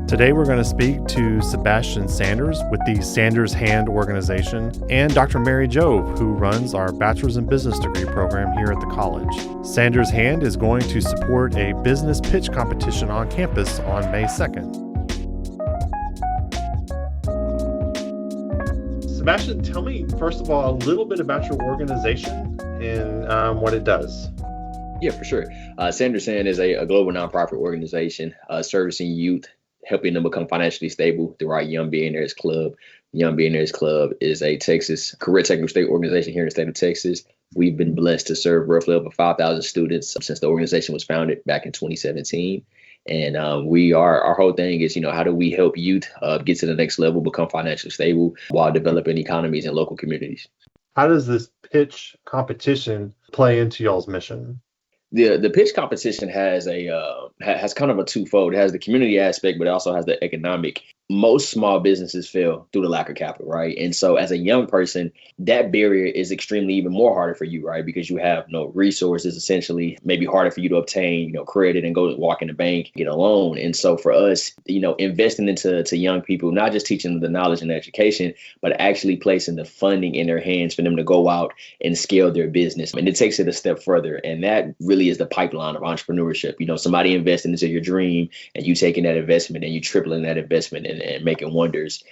Today we're going to speak to Sebastian Sanders with the Sanders Hand organization and Dr. Mary Jove, who runs our Bachelor's in Business degree program here at the college. Sanders Hand is going to support a business pitch competition on campus on May 2nd. Sebastian, tell me, first of all, a little bit about your organization and what it does. Yeah, for sure. Sanders Hand is a global nonprofit organization servicing youth, helping them become financially stable through our Young Billionaires Club. Young Billionaires Club is a Texas career technical state organization here in the state of Texas. We've been blessed to serve roughly over 5,000 students since the organization was founded back in 2017. And our whole thing is, how do we help youth get to the next level, become financially stable while developing economies and local communities? How does this pitch competition play into y'all's mission? The pitch competition has has kind of a twofold. It has the community aspect, but it also has the economic. Most small businesses fail through the lack of capital, right? And so as a young person, that barrier is extremely even more harder for you, right? Because you have no resources, essentially, maybe harder for you to obtain, credit and go walk in the bank, get a loan. And so for us, investing into young people, not just teaching them the knowledge and education, but actually placing the funding in their hands for them to go out and scale their business. And it takes it a step further. And that really is the pipeline of entrepreneurship. Somebody investing into your dream and you taking that investment and you tripling that investment and making wonders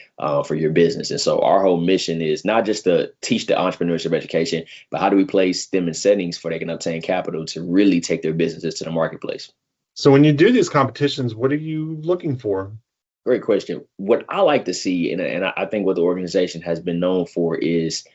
for your business. And so our whole mission is not just to teach the entrepreneurship education, but how do we place them in settings where they can obtain capital to really take their businesses to the marketplace. So when you do these competitions, what are you looking for? Great question. What I like to see, and I think what the organization has been known for, is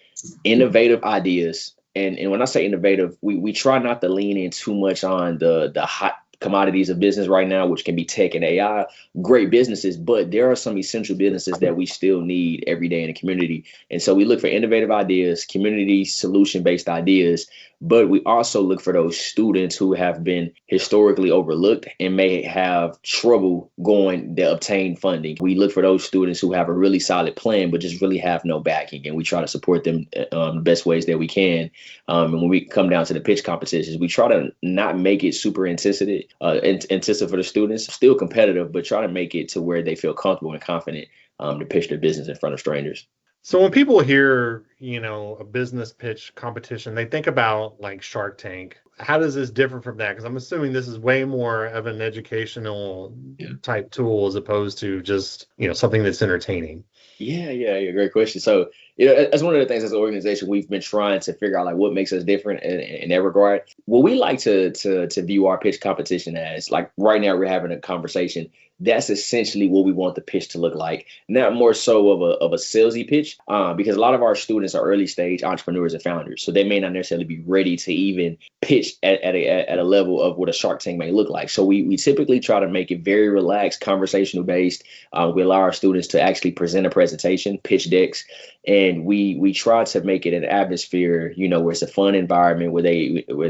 innovative ideas. And when I say innovative, we try not to lean in too much on the hot commodities of business right now, which can be tech and AI, great businesses, but there are some essential businesses that we still need every day in the community. And so we look for innovative ideas, community solution-based ideas, but we also look for those students who have been historically overlooked and may have trouble going to obtain funding. We look for those students who have a really solid plan, but just really have no backing. And we try to support them the best ways that we can. And when we come down to the pitch competitions, we try to not make it super intensive for the students, still competitive, but try to make it to where they feel comfortable and confident to pitch their business in front of strangers. So when people hear, a business pitch competition, they think about like Shark Tank. How does this differ from that? Because I'm assuming this is way more of an educational type tool as opposed to just, something that's entertaining. Yeah. Great question. So, that's one of the things as an organization we've been trying to figure out, like, what makes us different in that regard. What we like to view our pitch competition as, like right now we're having a conversation. That's essentially what we want the pitch to look like. Not more so of a salesy pitch, because a lot of our students are early stage entrepreneurs and founders. So they may not necessarily be ready to even pitch at a level of what a Shark Tank may look like. So we typically try to make it very relaxed, conversational based. We allow our students to actually present a presentation, pitch decks, and we try to make it an atmosphere, where it's a fun environment where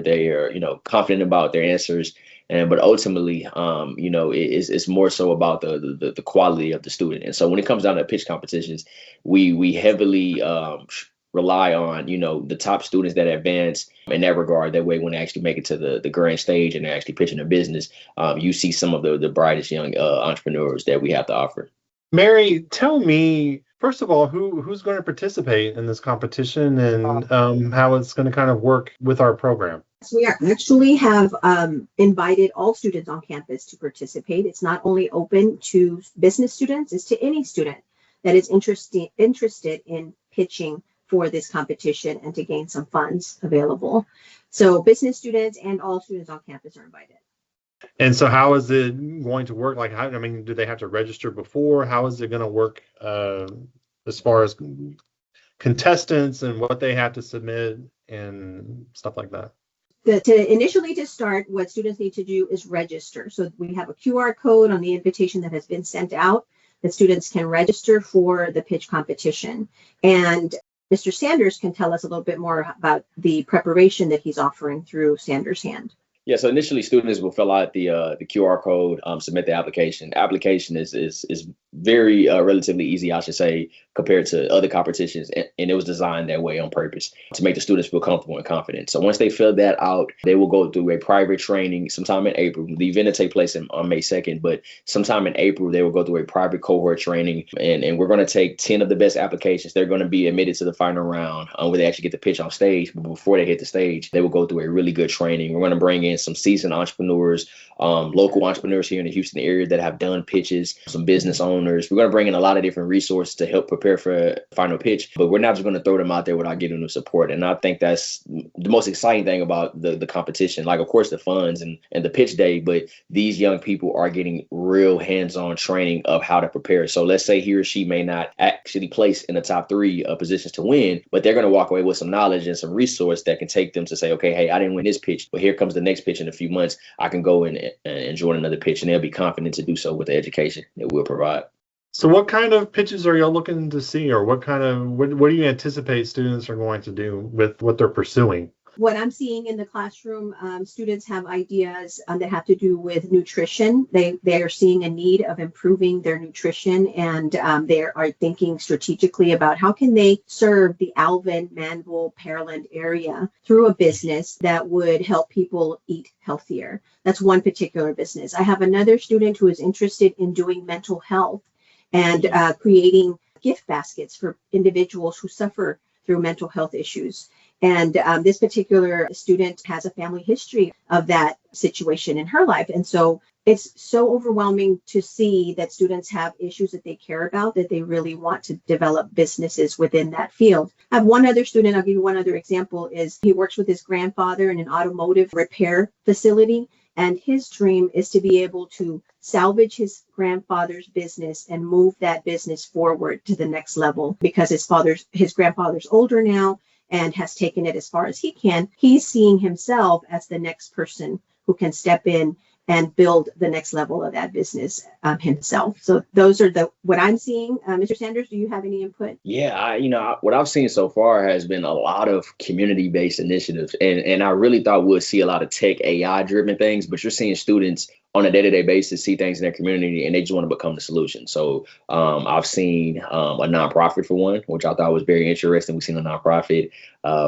they are, confident about their answers. But ultimately, it's more so about the quality of the student. And so when it comes down to pitch competitions, we heavily rely on, the top students that advance in that regard. That way, when they actually make it to the grand stage and they're actually pitching a business, you see some of the brightest young entrepreneurs that we have to offer. Mary, tell me, first of all, who's going to participate in this competition and how it's going to kind of work with our program? So we actually have invited all students on campus to participate. It's not only open to business students, it's to any student that is interested in pitching for this competition and to gain some funds available. So business students and all students on campus are invited. And so how is it going to work? Like, do they have to register before? How is it going to work as far as contestants and what they have to submit and stuff like that? To start, what students need to do is register. So we have a QR code on the invitation that has been sent out that students can register for the pitch competition. And Mr. Sanders can tell us a little bit more about the preparation that he's offering through Sanders Hand. Yeah, so initially students will fill out the QR code, submit the application. Application is very relatively easy, I should say, compared to other competitions, and it was designed that way on purpose to make the students feel comfortable and confident. So once they fill that out, they will go through a private training sometime in April. The event will take place on May 2nd, but sometime in April they will go through a private cohort training, and we're going to take 10 of the best applications. They're going to be admitted to the final round where they actually get to pitch on stage. But before they hit the stage, they will go through a really good training. We're going to bring in some seasoned entrepreneurs, local entrepreneurs here in the Houston area that have done pitches, some business owners. We're going to bring in a lot of different resources to help prepare for final pitch, but we're not just going to throw them out there without giving them support. And I think that's the most exciting thing about the competition. Like, of course, the funds and the pitch day, but these young people are getting real hands-on training of how to prepare. So let's say he or she may not actually place in the top three positions to win, but they're going to walk away with some knowledge and some resource that can take them to say, okay, hey, I didn't win this pitch, but here comes the next pitch in a few months. I can go and join another pitch, and they'll be confident to do so with the education that we'll provide. So what kind of pitches are y'all looking to see, or what do you anticipate students are going to do with what they're pursuing? What I'm seeing in the classroom, students have ideas that have to do with nutrition. They are seeing a need of improving their nutrition, and they are thinking strategically about how can they serve the Alvin, Manville, Pearland area through a business that would help people eat healthier. That's one particular business. I have another student who is interested in doing mental health and creating gift baskets for individuals who suffer through mental health issues. And this particular student has a family history of that situation in her life. And so it's so overwhelming to see that students have issues that they care about, that they really want to develop businesses within that field. I have one other student, I'll give you one other example, is he works with his grandfather in an automotive repair facility. And his dream is to be able to salvage his grandfather's business and move that business forward to the next level, because his grandfather's older now and has taken it as far as he can. He's seeing himself as the next person who can step in and build the next level of that business himself. So those are what I'm seeing. Mr. Sanders, do you have any input? Yeah, what I've seen so far has been a lot of community-based initiatives, and I really thought we'd see a lot of tech AI-driven things, but you're seeing students on a day-to-day basis see things in their community, and they just want to become the solution. So I've seen a nonprofit for one, which I thought was very interesting. We've seen a nonprofit.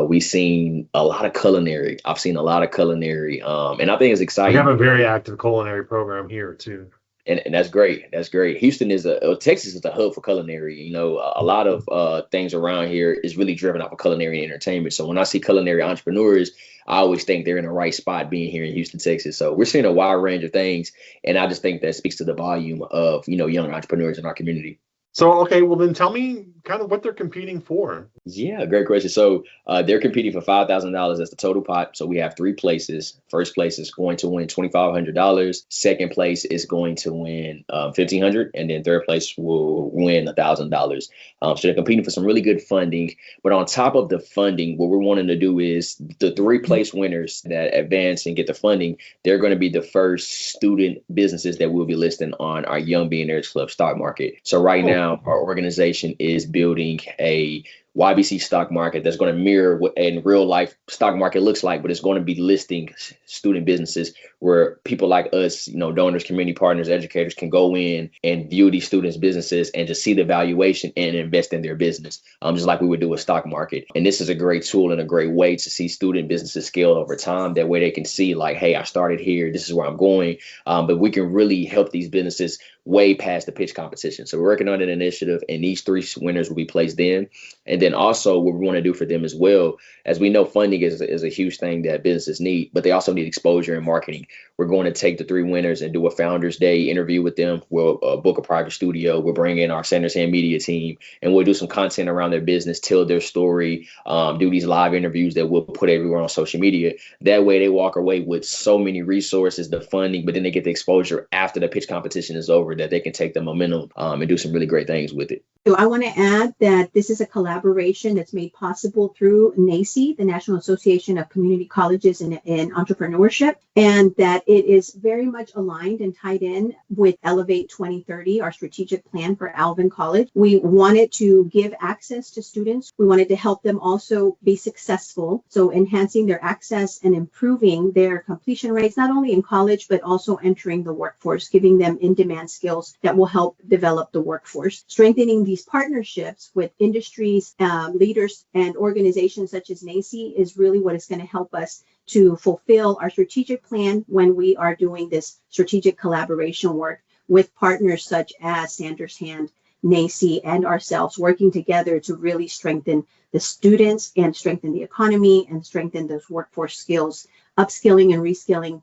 We've seen a lot of culinary. I've seen a lot of culinary, and I think it's exciting. We have a very active culinary program here too. And that's great. That's great. Houston Texas is a hub for culinary. A lot of things around here is really driven off of culinary and entertainment. So when I see culinary entrepreneurs, I always think they're in the right spot being here in Houston, Texas. So we're seeing a wide range of things. And I just think that speaks to the volume of, young entrepreneurs in our community. So, okay, well, then tell me kind of what they're competing for. Yeah, great question. So they're competing for $5,000 as the total pot. So we have three places. First place is going to win $2,500. Second place is going to win $1,500. And then third place will win $1,000. So they're competing for some really good funding. But on top of the funding, what we're wanting to do is the three place winners that advance and get the funding, they're going to be the first student businesses that we'll be listing on our Young Billionaires Club stock market. So right now, our organization is building a YBC stock market that's going to mirror what in real life stock market looks like, but it's going to be listing student businesses where people like us, donors, community partners, educators can go in and view these students' businesses and just see the valuation and invest in their business, just like we would do a stock market. And this is a great tool and a great way to see student businesses scale over time. That way they can see like, hey, I started here, this is where I'm going. But we can really help these businesses way past the pitch competition. So we're working on an initiative, and these three winners will be placed in. And then also what we want to do for them as well, as we know funding is a huge thing that businesses need, but they also need exposure and marketing. We're going to take the three winners and do a Founders Day interview with them. We'll book a private studio. We'll bring in our Sanders Hand media team, and we'll do some content around their business, tell their story, do these live interviews that we'll put everywhere on social media. That way they walk away with so many resources, the funding, but then they get the exposure after the pitch competition is over that they can take the momentum and do some really great things with it. So I want to add that this is a collaboration that's made possible through NACCE, the National Association of Community Colleges and Entrepreneurship, and that it is very much aligned and tied in with Elevate 2030, our strategic plan for Alvin College. We wanted to give access to students. We wanted to help them also be successful. So enhancing their access and improving their completion rates, not only in college, but also entering the workforce, giving them in-demand skills that will help develop the workforce, strengthening these partnerships with industries, leaders, and organizations such as NACCE is really what is going to help us to fulfill our strategic plan when we are doing this strategic collaboration work with partners such as Sanders Hand, NACCE, and ourselves, working together to really strengthen the students and strengthen the economy and strengthen those workforce skills. Upskilling and reskilling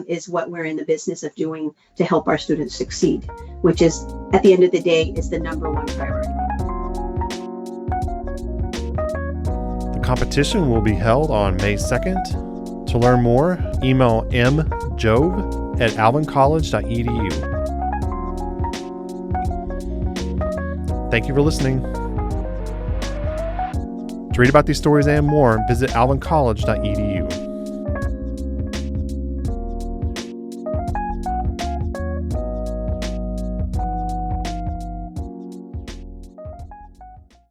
is what we're in the business of doing to help our students succeed, which is, at the end of the day, is the number one priority. The competition will be held on May 2nd. To learn more, email mjove@alvincollege.edu. Thank you for listening. To read about these stories and more, visit alvincollege.edu.